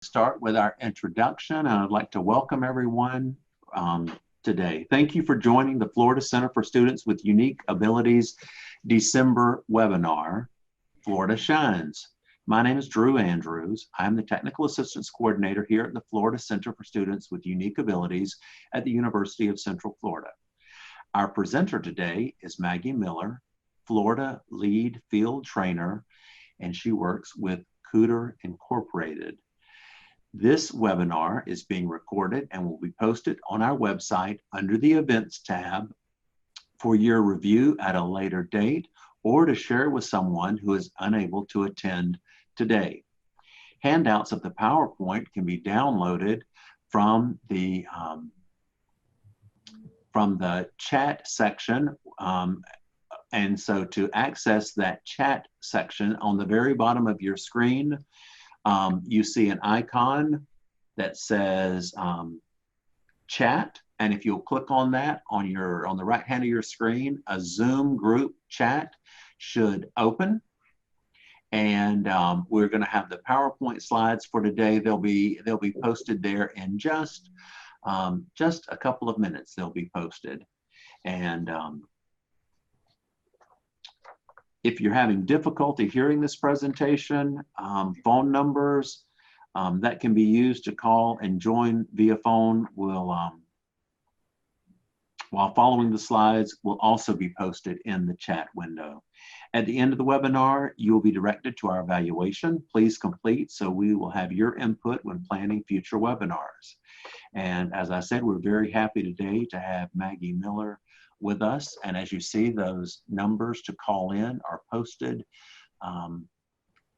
Start with our introduction, and I'd like to welcome everyone today. Thank you for joining the Florida Center for Students with Unique Abilities December webinar, Florida Shines. My name is Drew Andrews. I'm the Technical Assistance Coordinator here at the Florida Center for Students with Unique Abilities at the University of Central Florida. Our presenter today is Maggie Miller, Florida Lead Field Trainer, and she works with Cooter Incorporated. This webinar is being recorded and will be posted on our website under the Events tab for your review at a later date or to share with someone who is unable to attend today. Handouts of the PowerPoint can be downloaded from the chat section. And so to access that chat section, on the very bottom of your screen, you see an icon that says chat, and if you'll click on that on the right hand of your screen, a Zoom group chat should open, and we're going to have the PowerPoint slides for today. They'll be posted there in just a couple of minutes. They'll be posted, and if you're having difficulty hearing this presentation, phone numbers that can be used to call and join via phone will, while following the slides, will also be posted in the chat window. At the end of the webinar, you will be directed to our evaluation. Please complete so we will have your input when planning future webinars. And as I said, we're very happy today to have Maggie Miller with us, and as you see, those numbers to call in are posted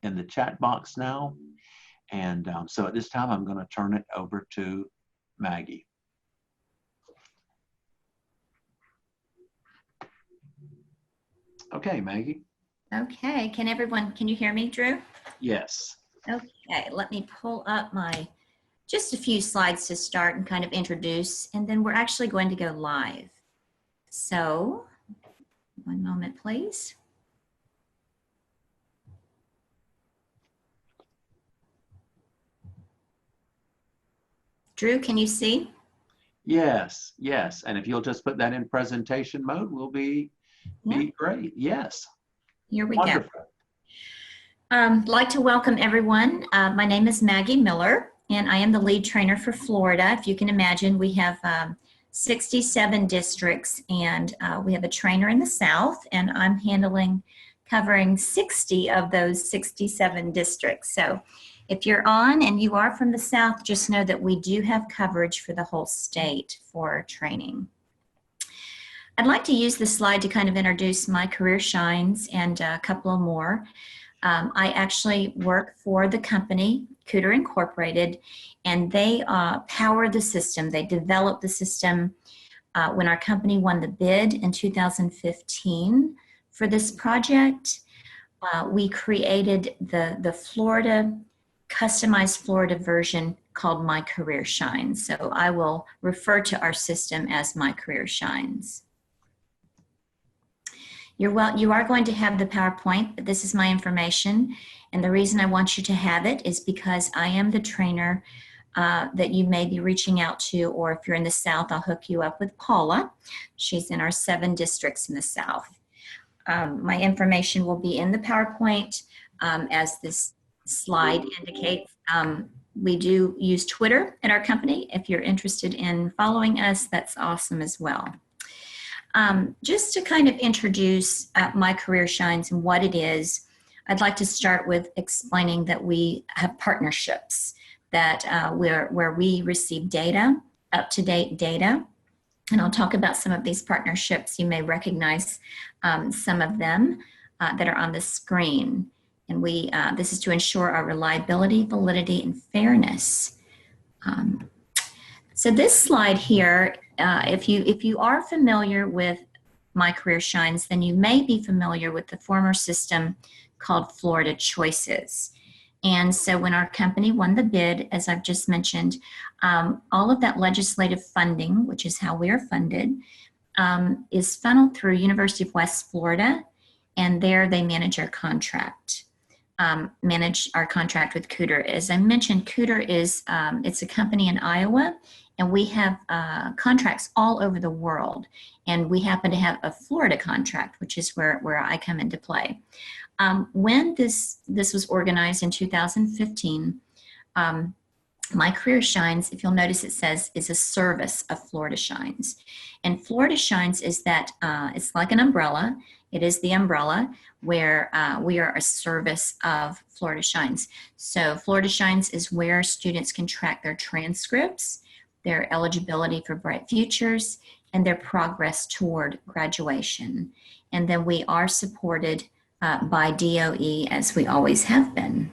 in the chat box now. And so at this time, I'm going to turn it over to Maggie. Okay, Maggie. Okay, can you hear me, Drew? Yes. Okay, let me pull up just a few slides to start and kind of introduce, and then we're actually going to go live. So, one moment, please. Drew, can you see? Yes, yes. And if you'll just put that in presentation mode, we'll be great. Yes. Here we Wonderful. go. I'd like to welcome everyone. My name is Maggie Miller, and I am the lead trainer for Florida. If you can imagine, we have 67 districts, and we have a trainer in the South, and I'm covering 60 of those 67 districts. So if you're on and you are from the South, just know that we do have coverage for the whole state for training. I'd like to use this slide to kind of introduce MyCareerShines and a couple of more. I actually work for the company, Cooter Incorporated, and they power the system. They developed the system when our company won the bid in 2015 for this project. We created the customized Florida version called MyCareerShines. So I will refer to our system as MyCareerShines. You are going to have the PowerPoint, but this is my information. And the reason I want you to have it is because I am the trainer that you may be reaching out to, or if you're in the South, I'll hook you up with Paula. She's in our 7 districts in the South. My information will be in the PowerPoint as this slide indicates. We do use Twitter at our company. If you're interested in following us, that's awesome as well. Just to kind of introduce MyCareerShines and what it is, I'd like to start with explaining that we have partnerships that where we receive data, up-to-date data, and I'll talk about some of these partnerships. You may recognize some of them that are on the screen, and this is to ensure our reliability, validity, and fairness. So this slide here, if you are familiar with MyCareerShines, then you may be familiar with the former system called Florida Choices. And so when our company won the bid, as I've just mentioned, all of that legislative funding, which is how we are funded, is funneled through University of West Florida, and there they manage our contract. manage our contract with Cooter. As I mentioned, Cooter is it's a company in Iowa, and we have contracts all over the world. And we happen to have a Florida contract, which is where I come into play. When this was organized in 2015, MyCareerShines, if you'll notice, it says is a service of FloridaShines. And FloridaShines is that it's like an umbrella. It is the umbrella where we are a service of FloridaShines. So FloridaShines is where students can track their transcripts, their eligibility for Bright Futures, and their progress toward graduation. And then we are supported by DOE, as we always have been.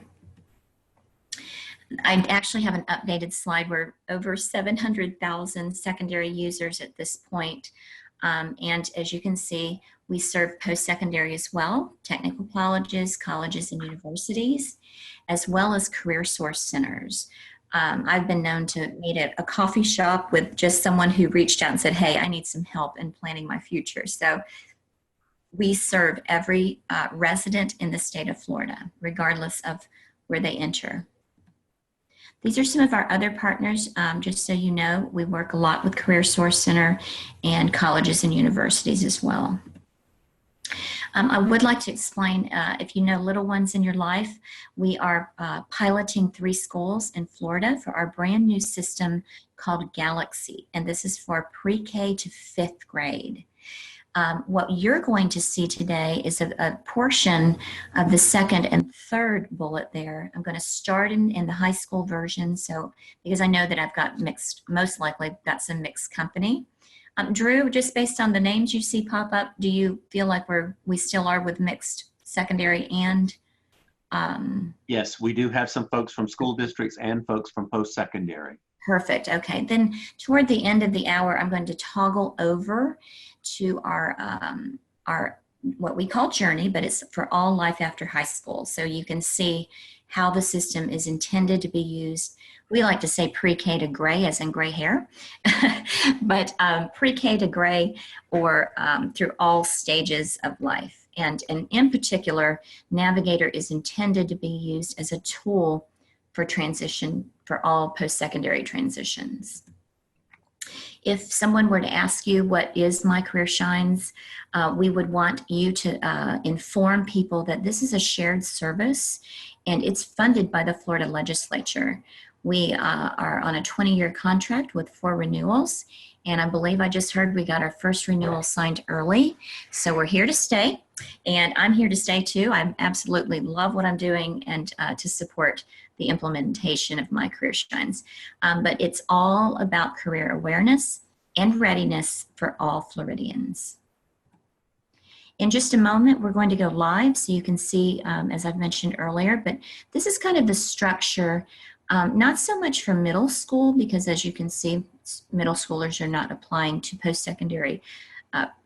I actually have an updated slide. We're over 700,000 secondary users at this point. And as you can see, we serve post-secondary as well, technical colleges, colleges and universities, as well as career source centers. I've been known to meet at a coffee shop with just someone who reached out and said, hey, I need some help in planning my future. So we serve every resident in the state of Florida, regardless of where they enter. These are some of our other partners. Just so you know, we work a lot with Career Source Center and colleges and universities as well. I would like to explain, if you know little ones in your life, we are piloting 3 schools in Florida for our brand new system called Galaxy, and this is for pre-K to 5th grade. What you're going to see today is a portion of the 2nd and 3rd bullet there. I'm going to start in the high school version, so because I know that I've got mixed, most likely got some mixed company. Drew, just based on the names you see pop up, do you feel like we still are with mixed secondary and? Yes, we do have some folks from school districts and folks from post-secondary. Perfect. Okay. Then toward the end of the hour, I'm going to toggle over to our what we call Journey, but it's for all life after high school. So you can see how the system is intended to be used. We like to say pre-K to gray, as in gray hair, but pre-K to gray, or through all stages of life. And in particular, Navigator is intended to be used as a tool for transition for all post-secondary transitions. If someone were to ask you what is MyCareerShines, we would want you to inform people that this is a shared service and it's funded by the Florida legislature. We are on a 20-year contract with 4 renewals, and I believe I just heard we got our first renewal signed early. So we're here to stay, and I'm here to stay too. I absolutely love what I'm doing and to support the implementation of MyCareerShines. But it's all about career awareness and readiness for all Floridians. In just a moment, we're going to go live so you can see, as I've mentioned earlier, but this is kind of the structure, not so much for middle school, because as you can see, middle schoolers are not applying to post-secondary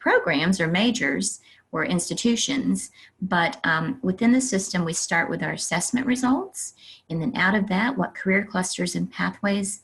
programs or majors or institutions, but within the system, we start with our assessment results, and then out of that, what career clusters and pathways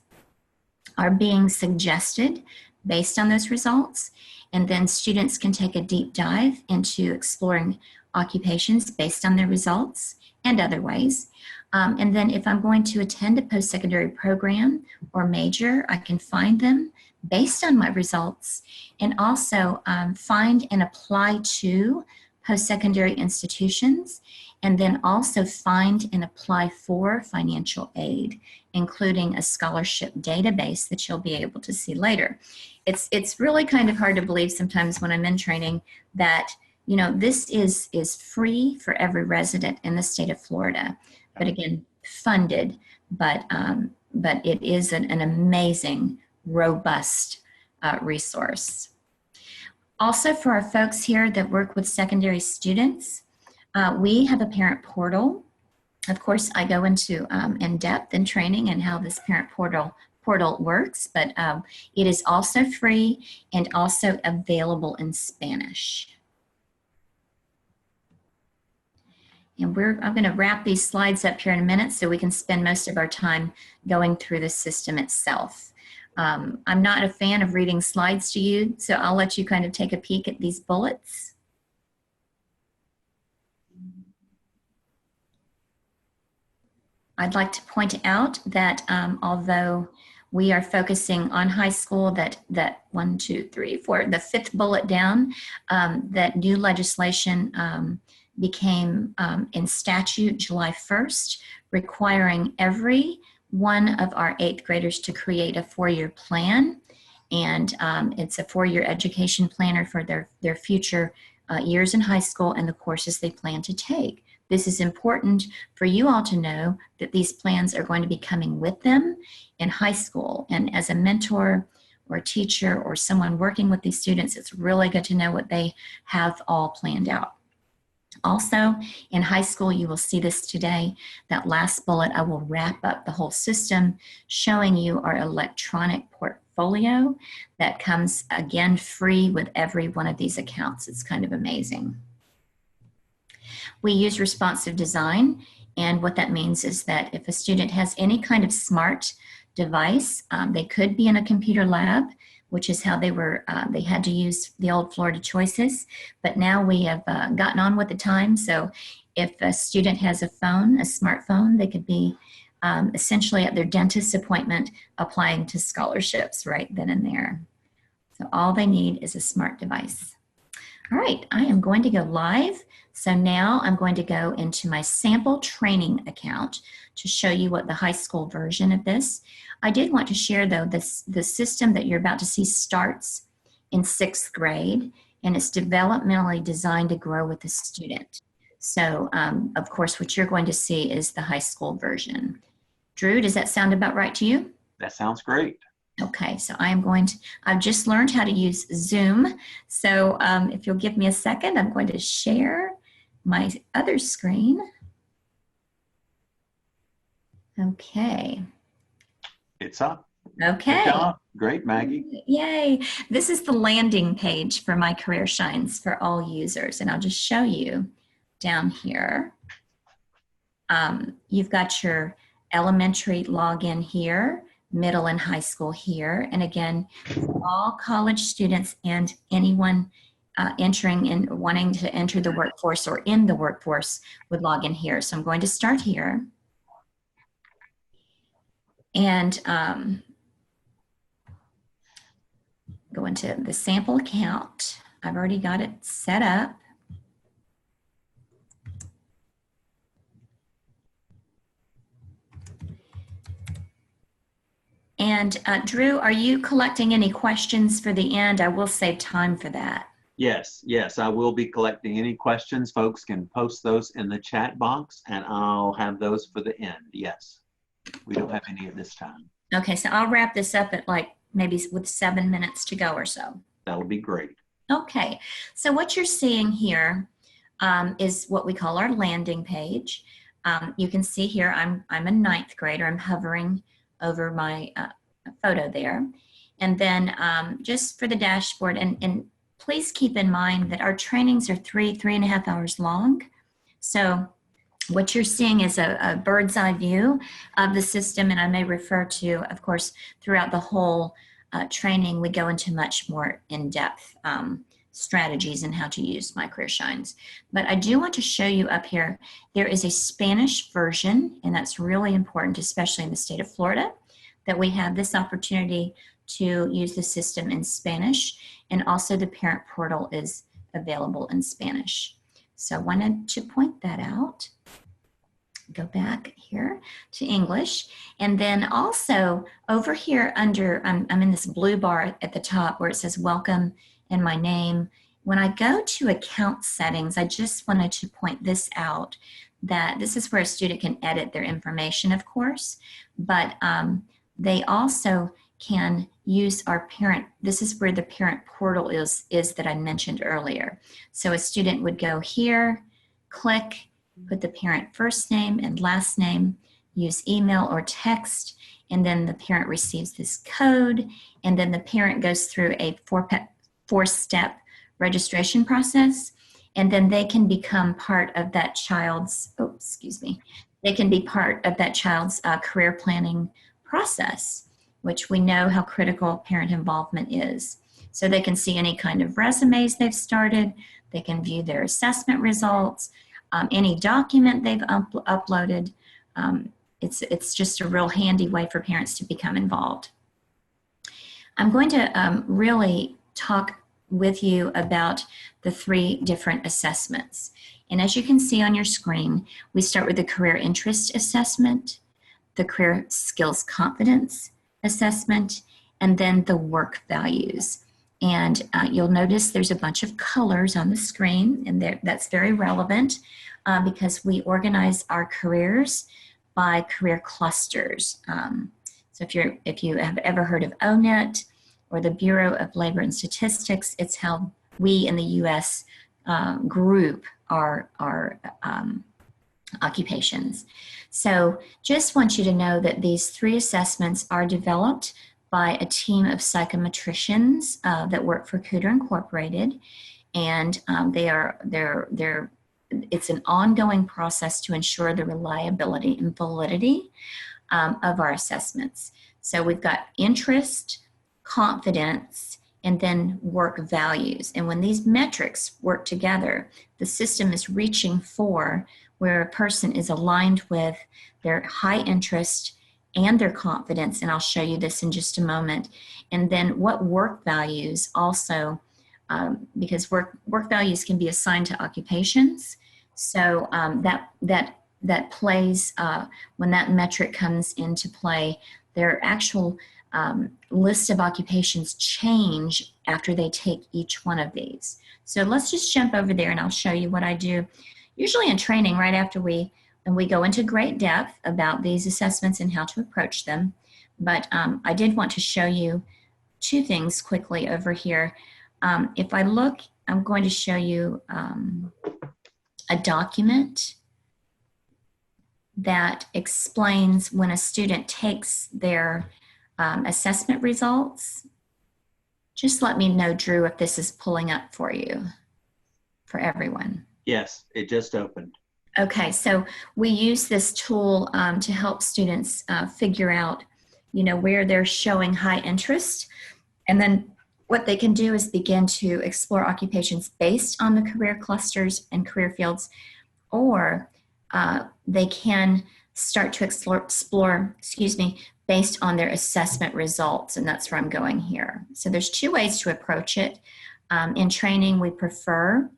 are being suggested based on those results. And then students can take a deep dive into exploring occupations based on their results and other ways. And then if I'm going to attend a post-secondary program or major, I can find them based on my results, and also find and apply to post-secondary institutions, and then also find and apply for financial aid, including a scholarship database that you'll be able to see later. It's really kind of hard to believe sometimes when I'm in training that, you know, this is free for every resident in the state of Florida, but again, funded, but it is an amazing, robust resource. Also, for our folks here that work with secondary students, we have a parent portal. Of course, I go into in depth in training and how this parent portal works, but it is also free and also available in Spanish. And I'm going to wrap these slides up here in a minute so we can spend most of our time going through the system itself. I'm not a fan of reading slides to you, so I'll let you kind of take a peek at these bullets. I'd like to point out that although we are focusing on high school, that 1, 2, 3, 4, the fifth bullet down, that new legislation became in statute July 1st, requiring every one of our 8th graders to create a 4-year plan. And it's a 4-year education planner for their future years in high school and the courses they plan to take. This is important for you all to know that these plans are going to be coming with them in high school. And as a mentor or a teacher or someone working with these students, it's really good to know what they have all planned out. Also, in high school, you will see this today, that last bullet, I will wrap up the whole system showing you our electronic portfolio that comes, again, free with every one of these accounts. It's kind of amazing. We use responsive design, and what that means is that if a student has any kind of smart device, they could be in a computer lab, which is how they had to use the old Florida choices, but now we have gotten on with the time. So if a student has a phone, a smartphone, they could be essentially at their dentist's appointment applying to scholarships right then and there. So all they need is a smart device. All right, I am going to go live. So now I'm going to go into my sample training account to show you what the high school version of this. I did want to share though, the system that you're about to see starts in 6th grade, and it's developmentally designed to grow with the student. So of course, what you're going to see is the high school version. Drew, does that sound about right to you? That sounds great. Okay, so I've just learned how to use Zoom. So if you'll give me a second, I'm going to share my other screen. Okay. It's up. Okay. Good job. Great, Maggie. Yay. This is the landing page for MyCareerShines for all users. And I'll just show you down here. You've got your elementary login here, middle and high school here. And again, for all college students and anyone entering and wanting to enter the workforce or in the workforce would log in here. So I'm going to start here. And go into the sample account. I've already got it set up. And Drew, are you collecting any questions for the end? I will save time for that. Yes, I will be collecting any questions. Folks can post those in the chat box and I'll have those for the end. Yes, we don't have any at this time. Okay, so I'll wrap this up at like maybe with 7 minutes to go or so. That'll be great. Okay, so what you're seeing here is what we call our landing page. You can see here I'm a 9th grader. I'm hovering over my photo there. And then just for the dashboard, and please keep in mind that our trainings are 3.5 hours long. So what you're seeing is a bird's eye view of the system, and I may refer to, of course, throughout the whole training, we go into much more in-depth strategies and how to use MyCareerShines. But I do want to show you up here, there is a Spanish version, and that's really important, especially in the state of Florida, that we have this opportunity to use the system in Spanish, and also the parent portal is available in Spanish. So I wanted to point that out. Go back here to English. And then also over here under, I'm in this blue bar at the top where it says welcome and my name. When I go to account settings, I just wanted to point this out, that this is where a student can edit their information, of course, but they also can use our parent, this is where the parent portal is that I mentioned earlier. So a student would go here, click, put the parent first name and last name, use email or text, and then the parent receives this code, and then the parent goes through a four-step registration process, and then they can become part of that child's, they can be part of that child's career planning process, which we know how critical parent involvement is. So they can see any kind of resumes they've started, they can view their assessment results, any document they've uploaded, it's just a real handy way for parents to become involved. I'm going to really talk with you about the 3 different assessments. And as you can see on your screen, we start with the career interest assessment, the career skills confidence assessment, and then the work values. And you'll notice there's a bunch of colors on the screen, and that's very relevant because we organize our careers by career clusters. So if you have ever heard of ONET or the Bureau of Labor and Statistics, it's how we in the U.S. Group our occupations. So just want you to know that these 3 assessments are developed by a team of psychometricians that work for Cooter Incorporated, and it's an ongoing process to ensure the reliability and validity of our assessments. So we've got interest, confidence, and then work values. And when these metrics work together, the system is reaching for where a person is aligned with their high interest and their confidence, and I'll show you this in just a moment. And then what work values also, because work values can be assigned to occupations. So that plays, when that metric comes into play, their actual list of occupations change after they take each one of these. So let's just jump over there and I'll show you what I do, usually in training right after we go into great depth about these assessments and how to approach them. But I did want to show you 2 things quickly over here. If I look, I'm going to show you a document that explains when a student takes their assessment results. Just let me know, Drew, if this is pulling up for you, for everyone. Yes, it just opened. Okay, so we use this tool to help students figure out, where they're showing high interest. And then what they can do is begin to explore occupations based on the career clusters and career fields, or they can start to explore, based on their assessment results, and that's where I'm going here. So there's 2 ways to approach it. In training, we prefer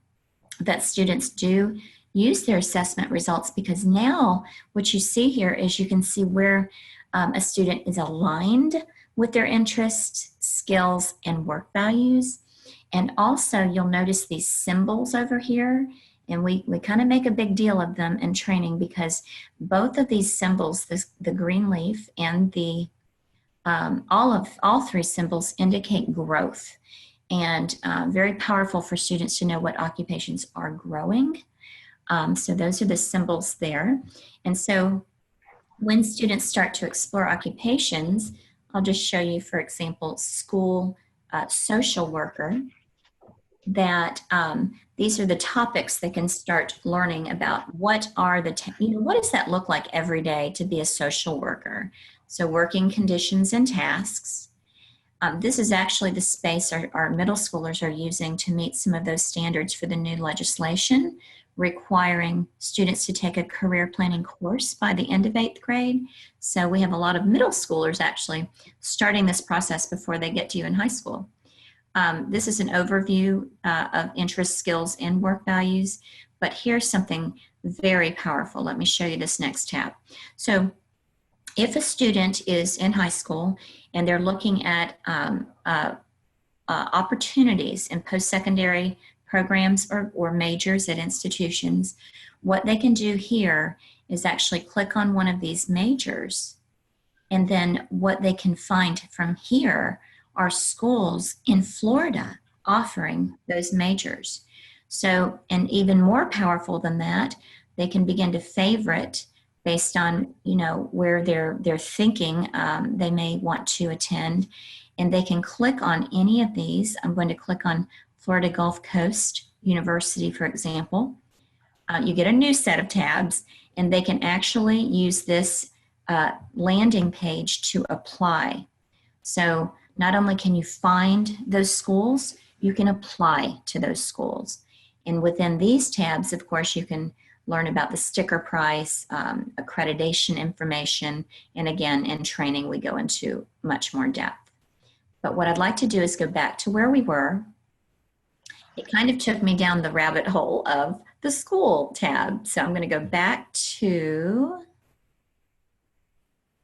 that students do use their assessment results, because now what you see here is you can see where a student is aligned with their interests, skills, and work values. And also you'll notice these symbols over here, and we kind of make a big deal of them in training because both of these symbols, the green leaf and the all 3 symbols indicate growth, and very powerful for students to know what occupations are growing. So those are the symbols there. And so when students start to explore occupations, I'll just show you, for example, school social worker, that these are the topics they can start learning about. What are what does that look like every day to be a social worker? So working conditions and tasks. This is actually the space our middle schoolers are using to meet some of those standards for the new legislation requiring students to take a career planning course by the end of 8th grade. So we have a lot of middle schoolers actually starting this process before they get to you in high school. This is an overview of interest, skills, and work values, but here's something very powerful. Let me show you this next tab. So if a student is in high school and they're looking at opportunities in post-secondary programs or majors at institutions, what they can do here is actually click on one of these majors, and then what they can find from here are schools in Florida offering those majors. So, and even more powerful than that, they can begin to favorite based on, where they're thinking they may want to attend, and they can click on any of these. I'm going to click on Florida Gulf Coast University, for example. You get a new set of tabs, and they can actually use this landing page to apply. So not only can you find those schools, you can apply to those schools. And within these tabs, of course, you can learn about the sticker price, accreditation information, and again, in training, we go into much more depth. But what I'd like to do is go back to where we were. It kind of took me down the rabbit hole of the school tab. So I'm going to go back to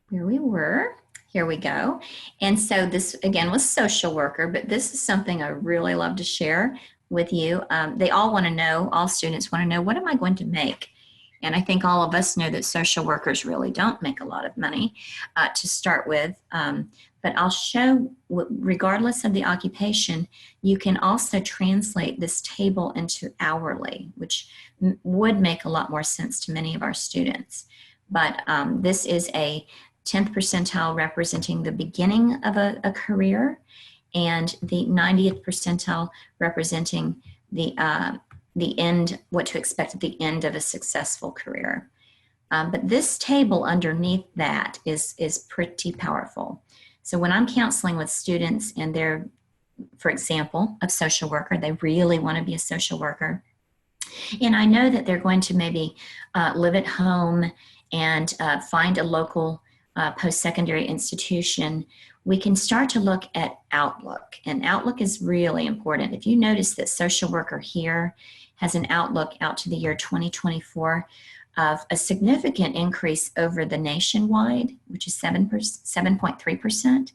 where we were. Here we go. And so this again was social worker, but this is something I really love to share with you. They all want to know, all students want to know, what am I going to make? And I think all of us know that social workers really don't make a lot of money to start with. But I'll show, regardless of the occupation, you can also translate this table into hourly, which would make a lot more sense to many of our students. But this is a 10th percentile representing the beginning of a career, and the 90th percentile representing the end, what to expect at the end of a successful career. But this table underneath that is pretty powerful. So when I'm counseling with students and they're, for example, a social worker, they really want to be a social worker, and I know that they're going to maybe live at home and find a local post-secondary institution, we can start to look at outlook. And outlook is really important. If you notice that social worker here has an outlook out to the year 2024 of a significant increase over the nationwide, which is 7.3%.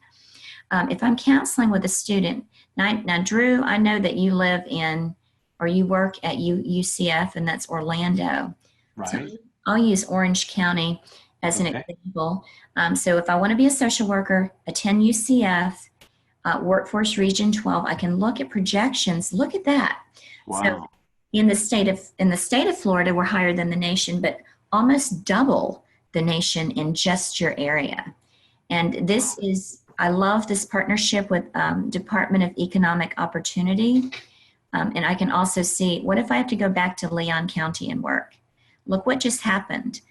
If I'm counseling with a student, now Drew, I know that you live in, or you work at UCF, and that's Orlando. Right. So I'll use Orange County as an example. So if I want to be a social worker, attend UCF, Workforce Region 12, I can look at projections. Look at that. Wow. So in the state of Florida, we're higher than the nation, but almost double the nation in just your area. And this is, I love this partnership with Department of Economic Opportunity. And I can also see, what if I have to go back to Leon County and work? Look what just happened.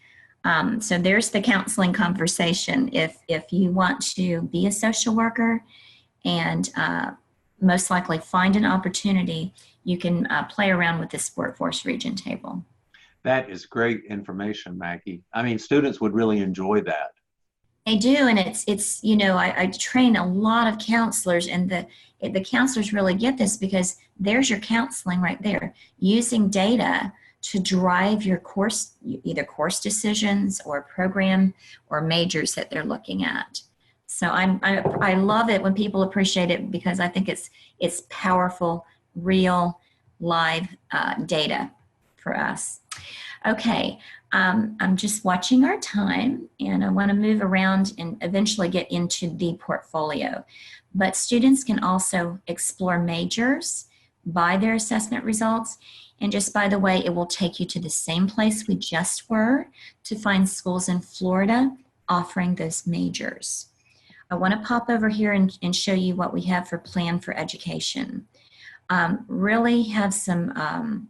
So there's the counseling conversation. If you want to be a social worker and most likely find an opportunity, you can play around with this workforce region table. That is great information, Maggie. I mean, students would really enjoy that. They do, and it's you know, I train a lot of counselors, and the counselors really get this because there's your counseling right there, using data to drive your course, either course decisions or program or majors that they're looking at. So I love it when people appreciate it, because I think it's powerful, real, live data for us. Okay, I'm just watching our time, and I want to move around and eventually get into the portfolio. But students can also explore majors by their assessment results. And just by the way, it will take you to the same place we just were to find schools in Florida offering those majors. I want to pop over here and show you what we have for Plan for Education. Really have some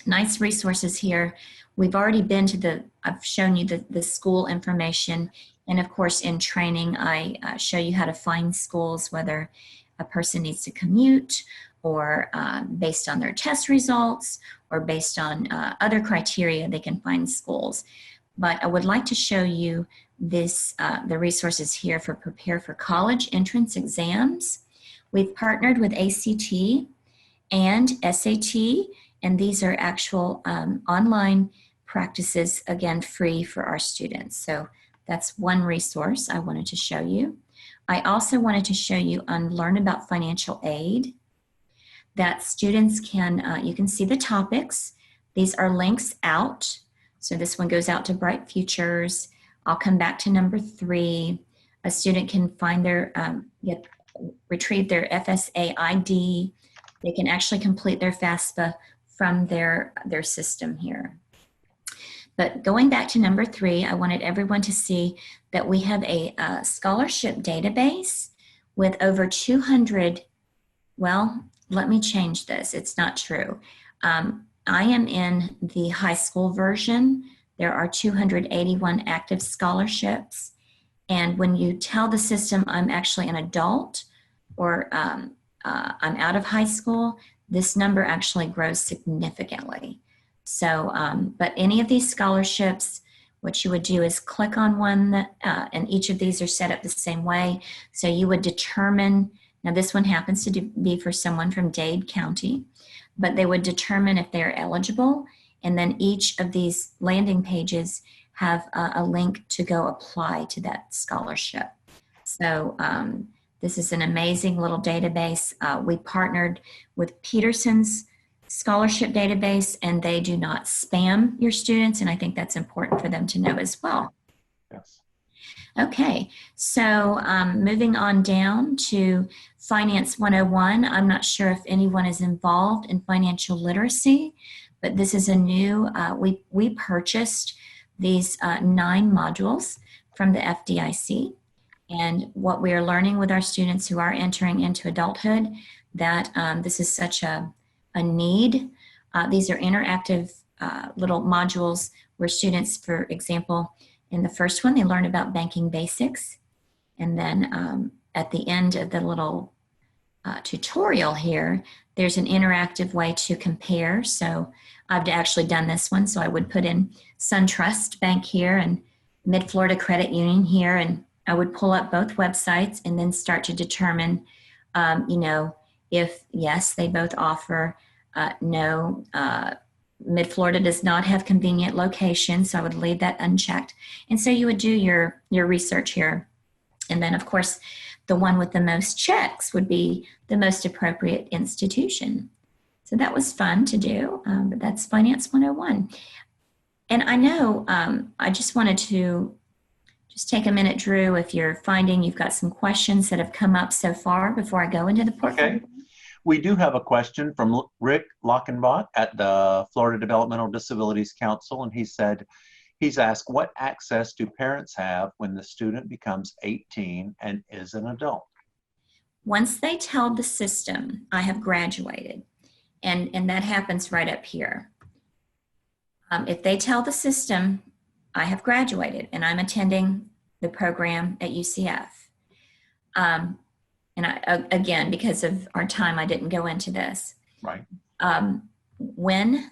nice resources here. We've already been to I've shown you the school information. And of course, in training, I show you how to find schools, whether a person needs to commute, or based on their test results, or based on other criteria, they can find schools. But I would like to show you this, the resources here for Prepare for College entrance exams. We've partnered with ACT and SAT, and these are actual online practices, again, free for our students. So that's one resource I wanted to show you. I also wanted to show you on Learn About Financial Aid, that students can, you can see the topics. These are links out. So this one goes out to Bright Futures. I'll come back to number 3. A student can find their, retrieve their FSA ID. They can actually complete their FAFSA from their system here. But going back to number 3, I wanted everyone to see that we have a scholarship database with over 200, well, let me change this. It's not true. I am in the high school version. There are 281 active scholarships. And when you tell the system I'm actually an adult, or I'm out of high school, this number actually grows significantly. So, but any of these scholarships, what you would do is click on one, and each of these are set up the same way. So you would determine, now this one happens to be for someone from Dade County, but they would determine if they're eligible, and then each of these landing pages have a link to go apply to that scholarship. So this is an amazing little database. We partnered with Peterson's scholarship database, and they do not spam your students, and I think that's important for them to know as well. Yes. Okay, so moving on down to Finance 101. I'm not sure if anyone is involved in financial literacy, but this is a new, we purchased these 9 modules from the FDIC. And what we are learning with our students who are entering into adulthood, that this is such a need. These are interactive little modules where students, for example, in the first one, they learn about banking basics. And then at the end of the little tutorial here, there's an interactive way to compare. So I've actually done this one. So I would put in SunTrust Bank here and Mid-Florida Credit Union here, and I would pull up both websites and then start to determine, you know, if yes, they both offer, no, Mid-Florida does not have convenient locations, so I would leave that unchecked. And so you would do your research here. And then, of course, the one with the most checks would be the most appropriate institution. So that was fun to do, but that's Finance 101. And I know I just wanted to just take a minute, Drew, if you're finding you've got some questions that have come up so far before I go into the portfolio. Okay. We do have a question from Rick Lockenbach at the Florida Developmental Disabilities Council, and he said, he's asked, what access do parents have when the student becomes 18 and is an adult? Once they tell the system, I have graduated, and that happens right up here. If they tell the system, I have graduated and I'm attending the program at UCF. And again, because of our time, I didn't go into this. Right. When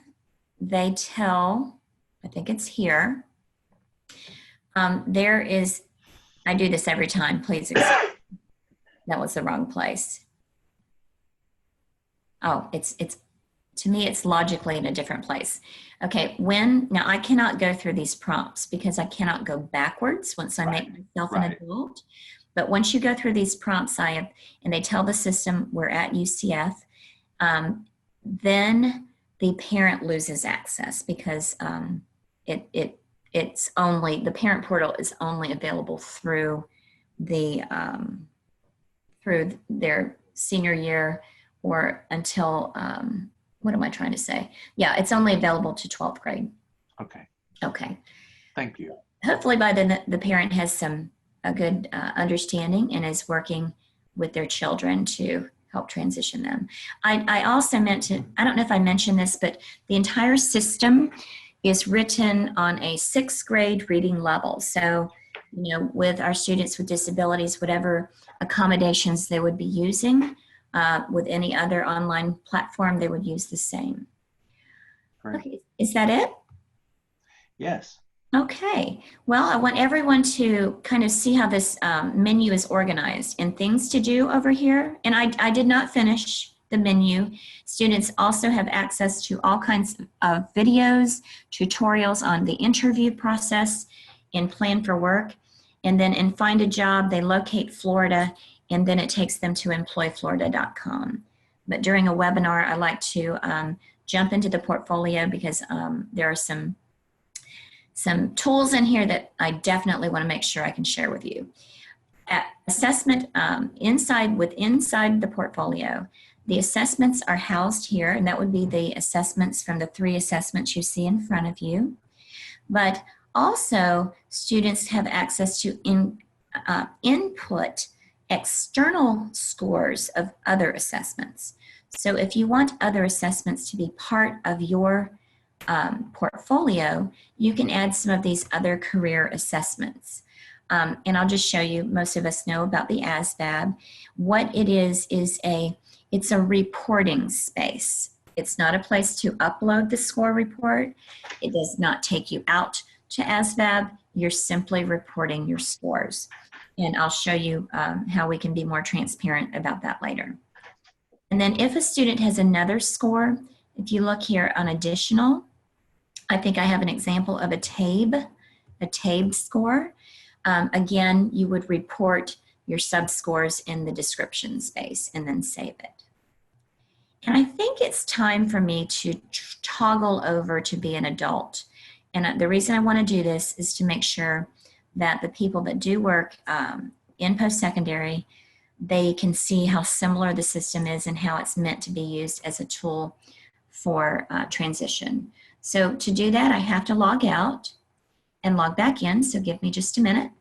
they tell, I think it's here, there is, I do this every time, please excuse me. That was the wrong place. Oh, it's to me, it's logically in a different place. Okay, now I cannot go through these prompts because I cannot go backwards once I make myself an adult. But once you go through these prompts, and they tell the system we're at UCF, then the parent loses access because it's only, the parent portal is only available through through their senior year or until, what am I trying to say? Yeah, it's only available to 12th grade. Okay. Okay. Thank you. Hopefully by then the parent has a good understanding and is working with their children to help transition them. I also meant to, I don't know if I mentioned this, but the entire system is written on a 6th grade reading level. So, you know, with our students with disabilities, whatever accommodations they would be using, with any other online platform, they would use the same. Great. Okay, is that it? Yes. Okay, well, I want everyone to kind of see how this menu is organized and things to do over here. And I did not finish the menu. Students also have access to all kinds of videos, tutorials on the interview process and plan for work. And then in Find a Job, they locate Florida, and then it takes them to employflorida.com. But during a webinar, I like to jump into the portfolio because there are some tools in here that I definitely want to make sure I can share with you. Assessment inside the portfolio, the assessments are housed here, and that would be the assessments from the 3 assessments you see in front of you. But also, students have access to input external scores of other assessments. So if you want other assessments to be part of your portfolio, you can add some of these other career assessments. And I'll just show you, most of us know about the ASVAB. What it is it's a reporting space. It's not a place to upload the score report. It does not take you out to ASVAB. You're simply reporting your scores. And I'll show you how we can be more transparent about that later. And then if a student has another score, if you look here on additional, I think I have an example of a TABE score. Again, you would report your subscores in the description space and then save it. And I think it's time for me to toggle over to be an adult. And the reason I want to do this is to make sure that the people that do work in post-secondary, they can see how similar the system is and how it's meant to be used as a tool for transition. So to do that, I have to log out and log back in. So give me just a minute.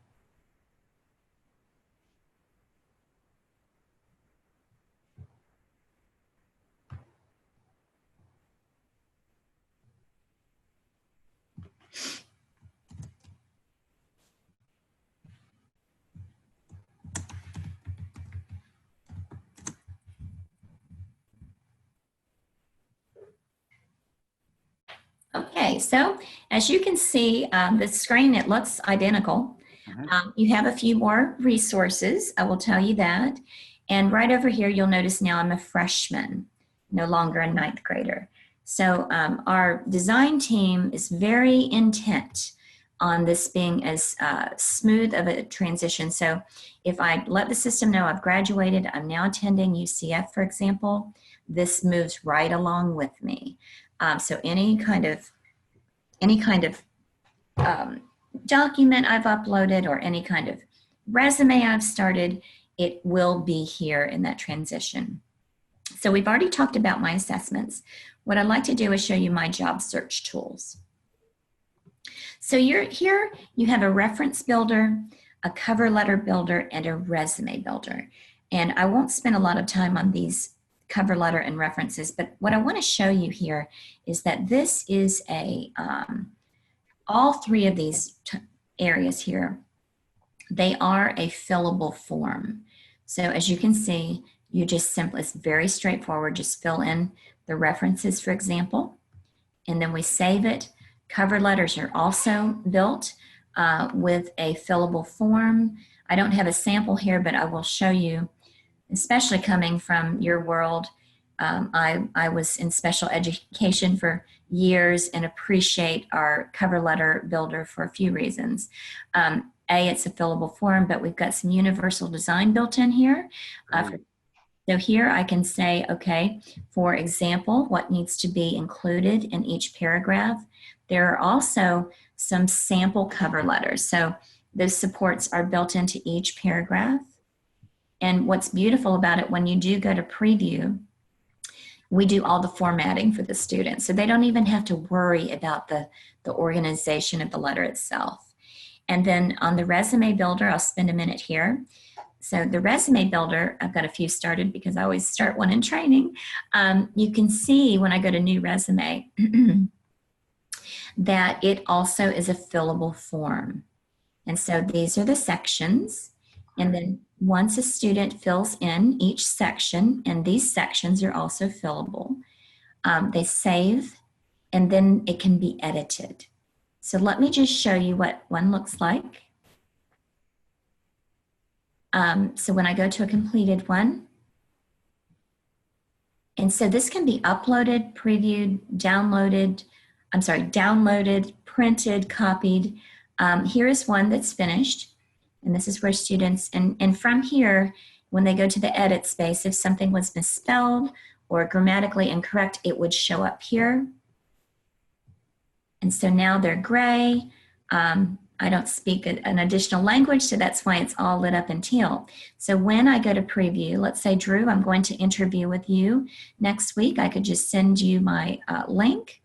Okay, so as you can see, the screen, it looks identical. You have a few more resources, I will tell you that. And right over here, you'll notice now I'm a freshman, no longer a ninth grader. So our design team is very intent on this being as smooth of a transition. So if I let the system know I've graduated, I'm now attending UCF, for example, this moves right along with me. So any kind of document I've uploaded or any kind of resume I've started, it will be here in that transition. So we've already talked about my assessments. What I'd like to do is show you my job search tools. So here you have a reference builder, a cover letter builder, and a resume builder. And I won't spend a lot of time on these cover letter and references, but what I want to show you here is that this is all three of these areas here, they are a fillable form. So as you can see, you just simply, it's very straightforward, just fill in the references, for example, and then we save it. Cover letters are also built with a fillable form. I don't have a sample here, but I will show you, especially coming from your world. I was in special education for years and appreciate our cover letter builder for a few reasons. It's a fillable form, but we've got some universal design built in here. So here I can say, okay, for example, what needs to be included in each paragraph. There are also some sample cover letters. So those supports are built into each paragraph. And what's beautiful about it, when you do go to preview, we do all the formatting for the students. So they don't even have to worry about the organization of the letter itself. And then on the resume builder, I'll spend a minute here. So the resume builder, I've got a few started because I always start one in training. You can see when I go to new resume that it also is a fillable form. And so these are the sections. And then once a student fills in each section, and these sections are also fillable, they save, and then it can be edited. So let me just show you what one looks like. So when I go to a completed one, and so this can be uploaded, previewed, downloaded, printed, copied. Here is one that's finished. And this is where students, and from here, when they go to the edit space, if something was misspelled or grammatically incorrect, it would show up here. And so now they're gray. I don't speak an additional language, so that's why it's all lit up in teal. So when I go to preview, let's say, Drew, I'm going to interview with you next week. I could just send you my link.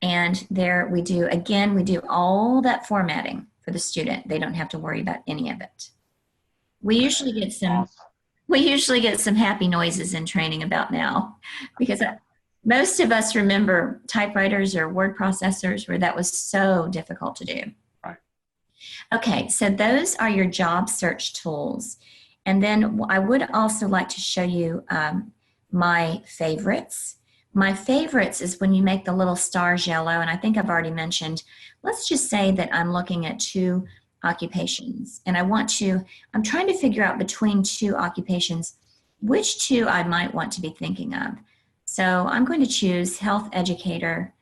And there we do, again, we do all that formatting for the student. They don't have to worry about any of it. We usually get some happy noises in training about now, because most of us remember typewriters or word processors where that was so difficult to do. Right. Okay, so those are your job search tools. And then I would also like to show you my favorites. My favorites is when you make the little stars yellow, and I think I've already mentioned, let's just say that I'm looking at 2 occupations, and I'm trying to figure out between 2 occupations, which 2 I might want to be thinking of. So I'm going to choose health educator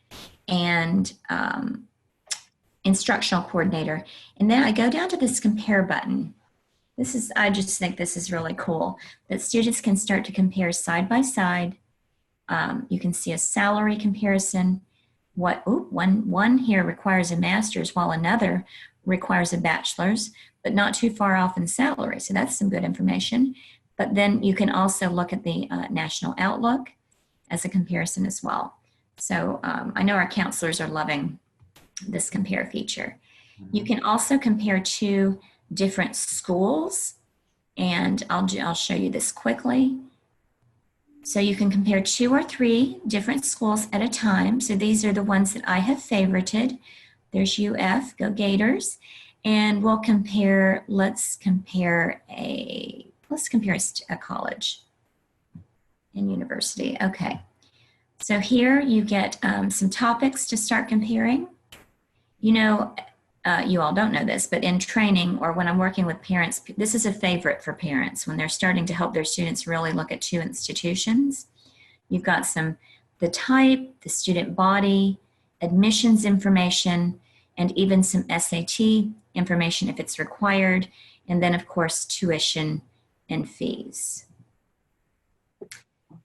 and instructional coordinator. And then I go down to this compare button. I just think this is really cool, that students can start to compare side by side. You can see a salary comparison. One here requires a master's while another requires a bachelor's, but not too far off in salary. So that's some good information. But then you can also look at the national outlook as a comparison as well. So I know our counselors are loving this compare feature. You can also compare 2 different schools, and I'll show you this quickly. So you can compare 2 or 3 different schools at a time. So these are the ones that I have favorited. There's UF, go Gators. And we'll compare, let's compare a college and university. Okay. So here you get some topics to start comparing. You know, you all don't know this, but in training or when I'm working with parents, this is a favorite for parents when they're starting to help their students really look at 2 institutions. You've got the type, the student body, admissions information, and even some SAT information if it's required, and then of course tuition and fees.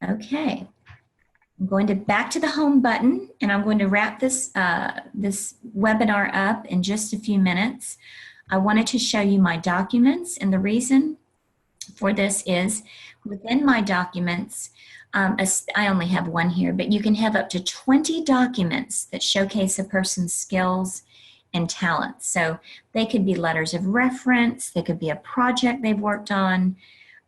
Okay. I'm going back to the home button, and I'm going to wrap this webinar up in just a few minutes. I wanted to show you my documents, and the reason for this is within my documents, I only have one here, but you can have up to 20 documents that showcase a person's skills and talents. So they could be letters of reference, they could be a project they've worked on.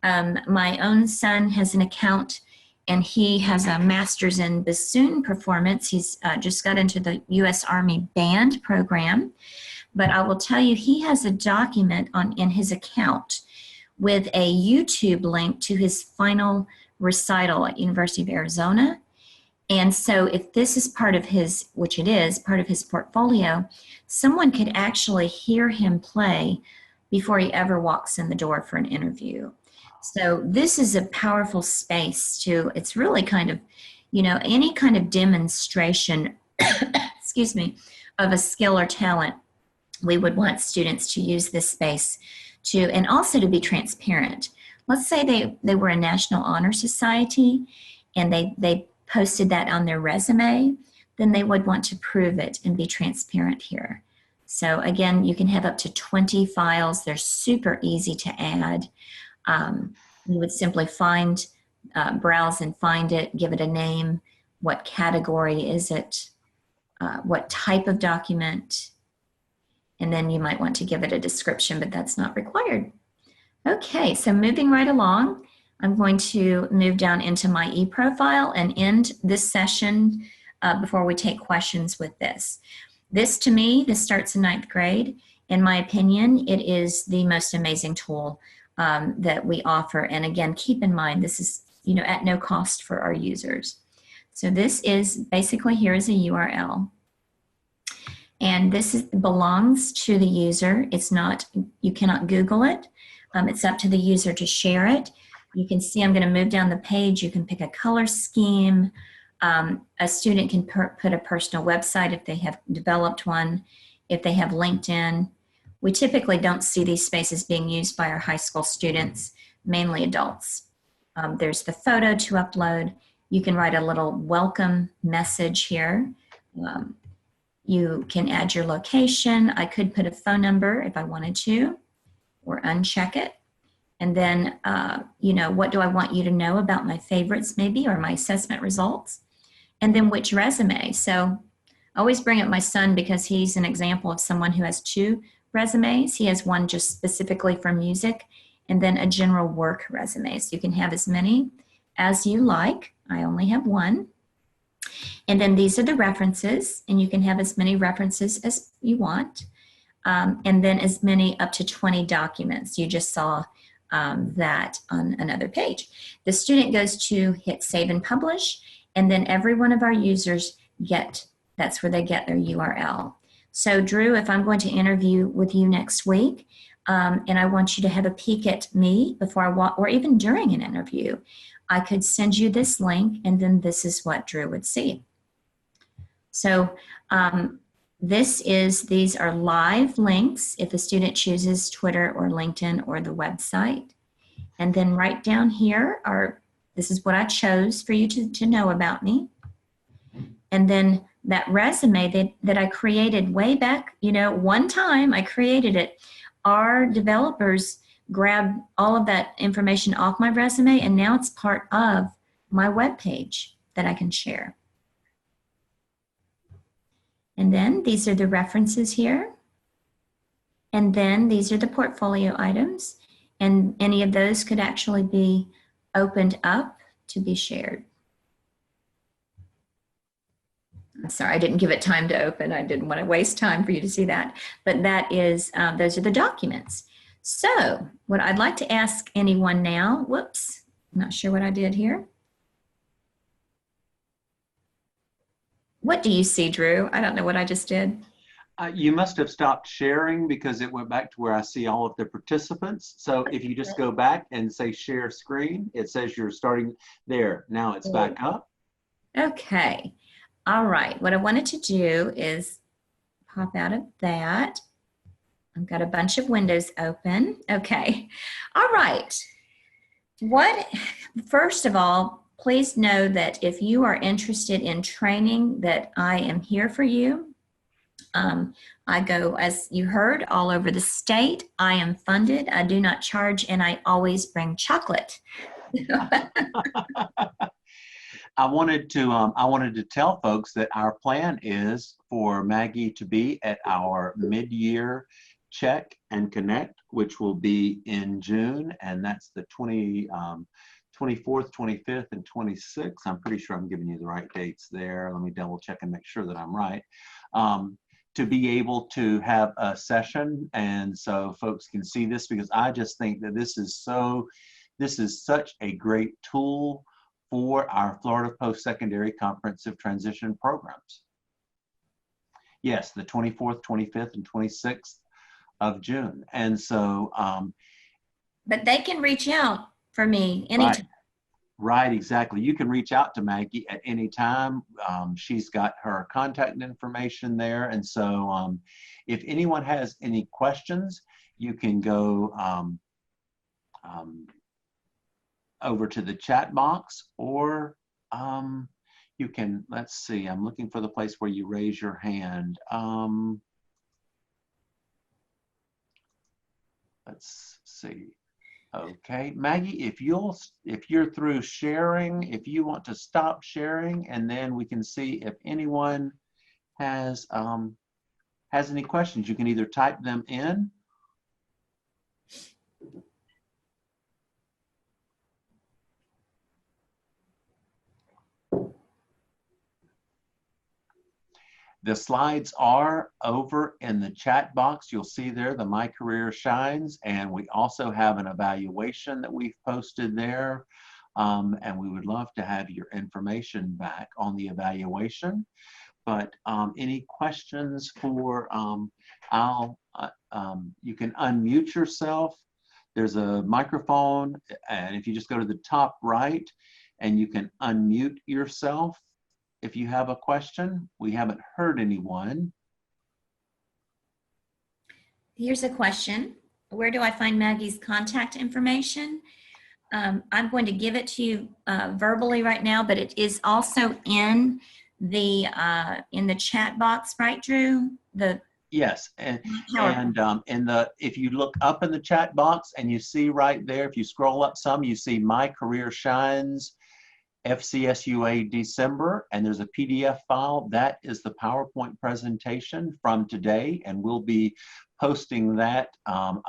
My own son has an account, and he has a master's in bassoon performance. He's just got into the U.S. Army band program. But I will tell you, he has a document in his account with a YouTube link to his final recital at University of Arizona. And so if this is part of his, which it is, part of his portfolio, someone could actually hear him play before he ever walks in the door for an interview. So this is a powerful space it's really kind of, any kind of demonstration, excuse me, of a skill or talent. We would want students to use this space and also to be transparent. Let's say they were a National Honor Society and they posted that on their resume, then they would want to prove it and be transparent here. So again, you can have up to 20 files. They're super easy to add. You would simply browse and find it, give it a name, what category is it, what type of document, and then you might want to give it a description, but that's not required. Okay, so moving right along, I'm going to move down into my e-profile and end this session before we take questions with this. This starts in 9th grade. In my opinion, it is the most amazing tool that we offer. And again, keep in mind, this is at no cost for our users. So this is basically, here is a URL. And this belongs to the user. It's not, you cannot Google it. It's up to the user to share it. You can see I'm going to move down the page. You can pick a color scheme. A student can put a personal website if they have developed one, if they have LinkedIn. We typically don't see these spaces being used by our high school students, mainly adults. There's the photo to upload. You can write a little welcome message here. You can add your location. I could put a phone number if I wanted to, or uncheck it. And then, what do I want you to know about my favorites maybe, or my assessment results? And then which resume. So I always bring up my son because he's an example of someone who has 2 resumes. He has one just specifically for music, and then a general work resume. So you can have as many as you like. I only have one. And then these are the references, and you can have as many references as you want. And then as many, up to 20 documents. You just saw that on another page. The student goes to hit save and publish, And then every one of our users that's where they get their URL. So Drew, if I'm going to interview with you next week, and I want you to have a peek at me before I walk, or even during an interview, I could send you this link, and then this is what Drew would see. So these are live links if a student chooses Twitter or LinkedIn or the website. And then right down here this is what I chose for you to know about me. And then that resume that I created way back, one time I created it. Our developers grabbed all of that information off my resume, and now it's part of my webpage that I can share. And then these are the references here. And then these are the portfolio items. And any of those could actually be opened up to be shared. I'm sorry, I didn't give it time to open. I didn't want to waste time for you to see that. But that is, those are the documents. So what I'd like to ask anyone now, whoops, I'm not sure what I did here. What do you see, Drew? I don't know what I just did. You must have stopped sharing because it went back to where I see all of the participants. So if you just go back and say share screen, it says you're starting there. Now it's back up. Okay. All right. What I wanted to do is pop out of that. I've got a bunch of windows open. Okay. All right. First of all, please know that if you are interested in training, that I am here for you. I go, as you heard, all over the state. I am funded. I do not charge, and I always bring chocolate. I wanted to tell folks that our plan is for Maggie to be at our mid-year check and connect, which will be in June, and that's the 24th, 25th, and 26th. I'm pretty sure I'm giving you the right dates there. Let me double check and make sure that I'm right. To be able to have a session, and so folks can see this, because I just think that this is such a great tool for our Florida Post-Secondary Comprehensive Transition programs. Yes, the 24th, 25th, and 26th of June. And so but they can reach out for me anytime. Right, exactly. You can reach out to Maggie at any time. She's got her contact information there. And so if anyone has any questions, you can go over to the chat box, or you can, let's see, I'm looking for the place where you raise your hand. Let's see. Okay, Maggie, if you're through sharing, if you want to stop sharing, and then we can see if anyone has any questions, you can either type them in. The slides are over in the chat box. You'll see there the MyCareerShines, and we also have an evaluation that we've posted there. And we would love to have your information back on the evaluation. But any questions for, you can unmute yourself. There's a microphone, and if you just go to the top right, and you can unmute yourself. If you have a question, we haven't heard anyone. Here's a question. Where do I find Maggie's contact information? I'm going to give it to you verbally right now, but it is also in the chat box, right, Drew? Yes, and if you look up in the chat box and you see right there, if you scroll up some, you see MyCareerShines FCSUA December, and there's a PDF file. That is the PowerPoint presentation from today, and we'll be posting that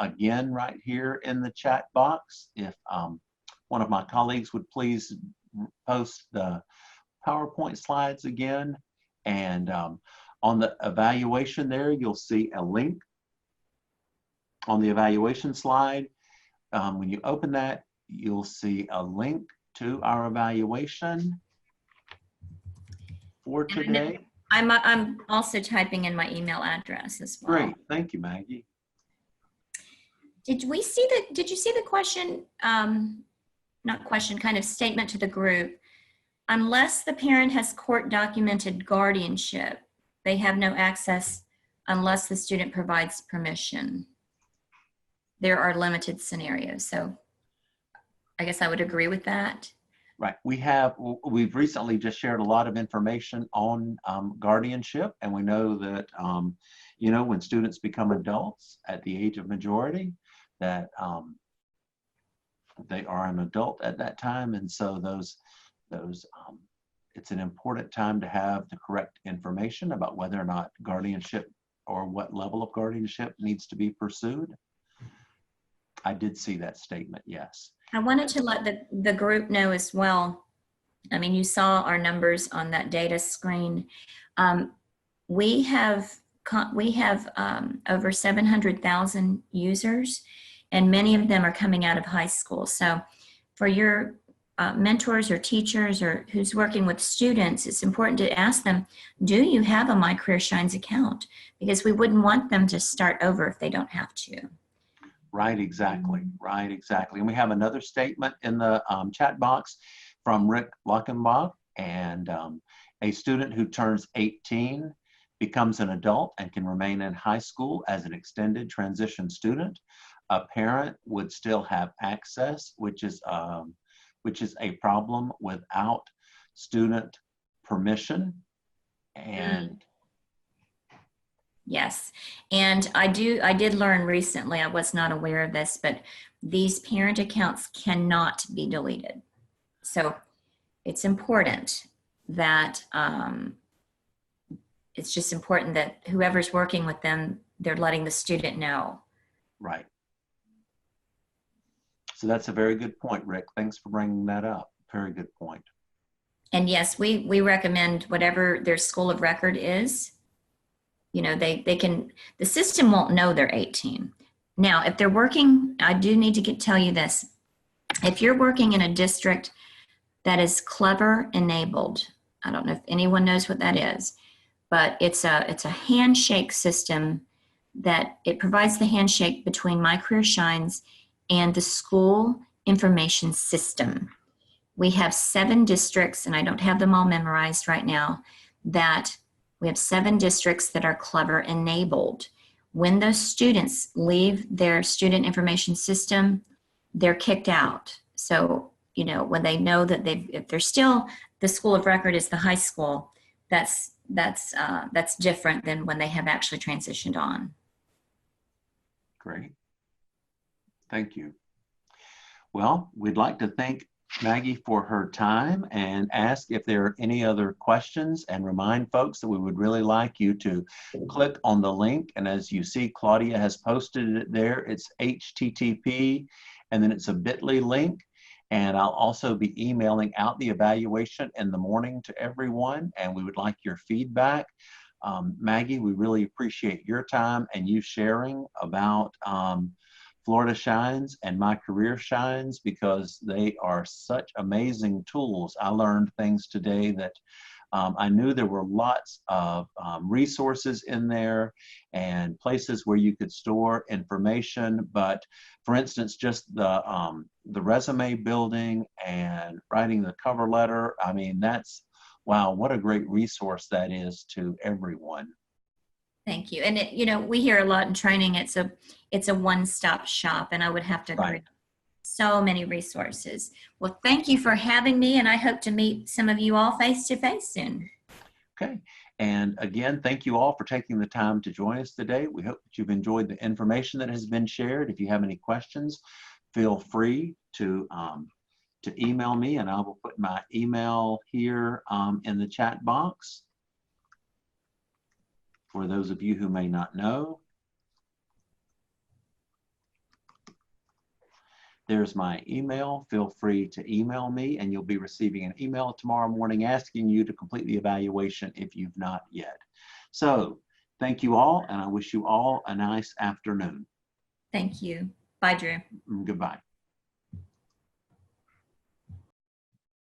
again right here in the chat box. If one of my colleagues would please post the PowerPoint slides again. And on the evaluation there, you'll see a link on the evaluation slide. When you open that, you'll see a link to our evaluation. for today. I'm also typing in my email address as well. Great, thank you, Maggie. Did you see the question, not question, kind of statement to the group? Unless the parent has court documented guardianship, they have no access unless the student provides permission. There are limited scenarios. So I guess I would agree with that. Right. We've recently just shared a lot of information on guardianship, and we know that, you know, when students become adults at the age of majority, that they are an adult at that time. And so it's an important time to have the correct information about whether or not guardianship or what level of guardianship needs to be pursued. I did see that statement, yes. I wanted to let the group know as well. I mean, you saw our numbers on that data screen. We have over 700,000 users, and many of them are coming out of high school. So for your mentors or teachers or who's working with students, it's important to ask them, do you have a MyCareerShines account? Because we wouldn't want them to start over if they don't have to. Right, exactly. Right, exactly. And we have another statement in the chat box from Rick Luckenbach. And a student who turns 18 becomes an adult and can remain in high school as an extended transition student. A parent would still have access, which is a problem without student permission. And yes, and I did learn recently, I was not aware of this, but these parent accounts cannot be deleted. So it's important that, it's just important that whoever's working with them, they're letting the student know. Right. So that's a very good point, Rick. Thanks for bringing that up. Very good point. And yes, we recommend whatever their school of record is. You know, they can, the system won't know they're 18. Now, if they're working, I do need to tell you this. If you're working in a district that is Clever enabled, I don't know if anyone knows what that is, but it's a handshake system that it provides the handshake between MyCareerShines and the school information system. We have 7 districts, and I don't have them all memorized right now, that we have 7 districts that are Clever enabled. When those students leave their student information system, they're kicked out. So, you know, when they know that if they're still, the school of record is the high school, that's different than when they have actually transitioned on. Great. Thank you. Well, we'd like to thank Maggie for her time and ask if there are any other questions, and remind folks that we would really like you to click on the link. And as you see, Claudia has posted it there. It's HTTP, and then it's a bit.ly link. And I'll also be emailing out the evaluation in the morning to everyone, and we would like your feedback. Maggie, we really appreciate your time and you sharing about FloridaShines and MyCareerShines, because they are such amazing tools. I learned things today that I knew there were lots of resources in there and places where you could store information. But for instance, just the resume building and writing the cover letter, I mean, that's, wow, what a great resource that is to everyone. Thank you. And it, you know, we hear a lot in training, it's a one-stop shop, and I would have to agree. Right. So many resources. Well, thank you for having me, and I hope to meet some of you all face-to-face soon. Okay. And again, thank you all for taking the time to join us today. We hope that you've enjoyed the information that has been shared. If you have any questions, feel free to email me, and I will put my email here in the chat box for those of you who may not know. There's my email. Feel free to email me, and you'll be receiving an email tomorrow morning asking you to complete the evaluation if you've not yet. So thank you all, and I wish you all a nice afternoon. Thank you. Bye, Drew. Goodbye.